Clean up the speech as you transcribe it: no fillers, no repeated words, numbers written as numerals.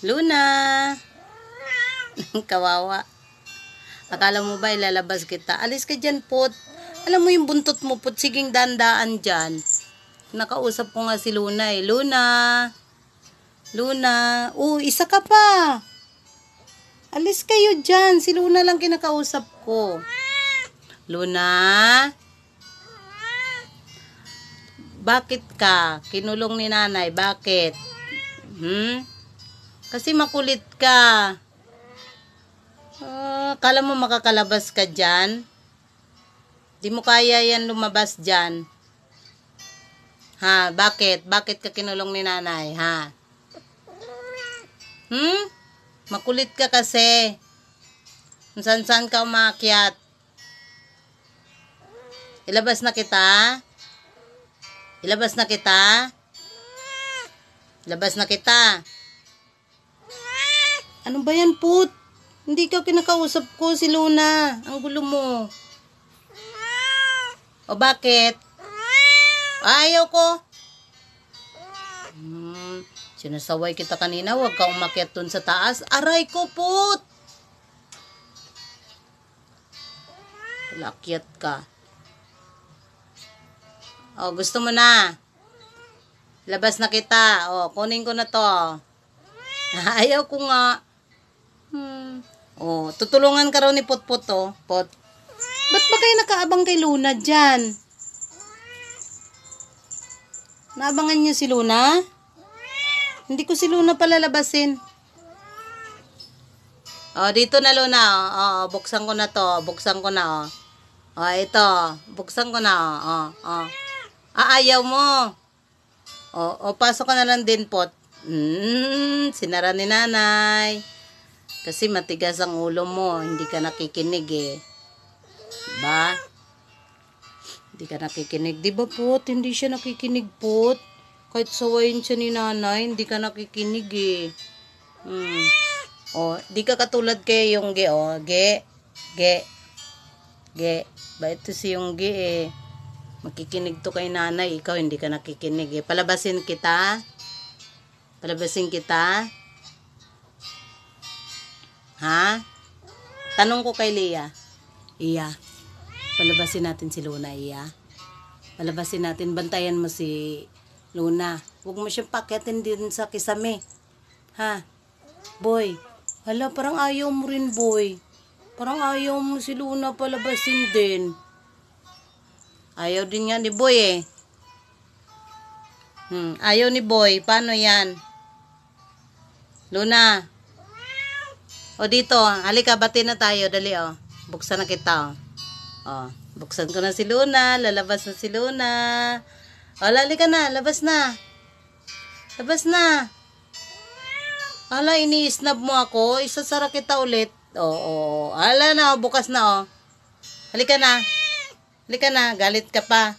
Luna! Kawawa. Akala mo ba ilalabas kita? Alis ka dyan, Pot. Alam mo yung buntot mo, Pot. Siging dandaan dyan. Nakausap ko nga si Luna eh. Luna! Luna! Isa ka pa! Alis kayo dyan. Si Luna lang kinakausap ko. Luna! Bakit ka? Kinulong ni nanay. Bakit? Kasi makulit ka. Kala mo makakalabas ka dyan? Di mo kaya yan lumabas dyan. Ha? Bakit? Bakit ka kinulong ni nanay? Ha? Makulit ka kasi. Saan ka umakyat? Ilabas na kita? Ilabas na kita? Ilabas na kita? Ano ba yan, Put? Hindi ka kinakausap ko, si Luna. Ang gulo mo. O bakit? Ayaw ko. Sinasaway kita kanina, huwag ka umakyat dun sa taas. Aray ko, Put! Lakyat ka. O, gusto mo na. Labas na kita. O, kunin ko na to. Ayaw ko nga. O, tutulungan ka raw ni Putput, oh. Pot. Ba't ba kayo nakaabang kay Luna dyan? Naabangan niyo si Luna? Hindi ko si Luna palalabasin. O, dito na Luna. O, buksan ko na to. Buksan ko na, o. O, ito. Buksan ko na, o. Ayaw mo. O, pasok ka na lang din, Pot. Sinara ni nanay. Kasi matigas ang ulo mo. Hindi ka nakikinig eh. Ba? Hindi ka nakikinig. Di ba, Pot? Hindi siya nakikinig, Pot. Kahit sawayin siya ni nanay, hindi ka nakikinig eh. O, di ka katulad kay yung Ge, o. Ge. Ba ito si yung Ge eh. Makikinig to kay nanay. Ikaw hindi ka nakikinig eh. Palabasin kita? Palabasin kita? Ha? Tanong ko kay Leah. Iya. Palabasin natin si Luna, Iya. Palabasin natin. Bantayan mo si Luna. Huwag mo siyang pakyatin din sa kisame. Ha? Boy. Hala, parang ayaw mo rin, Boy. Parang ayaw mo si Luna palabasin din. Ayaw din nga ni Boy eh. Ayaw ni Boy. Paano yan? Luna. O dito, halika, bati na tayo. Dali, o. Buksan na kita, o. Buksan ko na si Luna. Lalabas na si Luna. O, halika na. Labas na. Labas na. Hala, ini-snub mo ako. Isasara kita ulit. O. Hala na, o. Bukas na, o. Halika na. Halika na. Galit ka pa.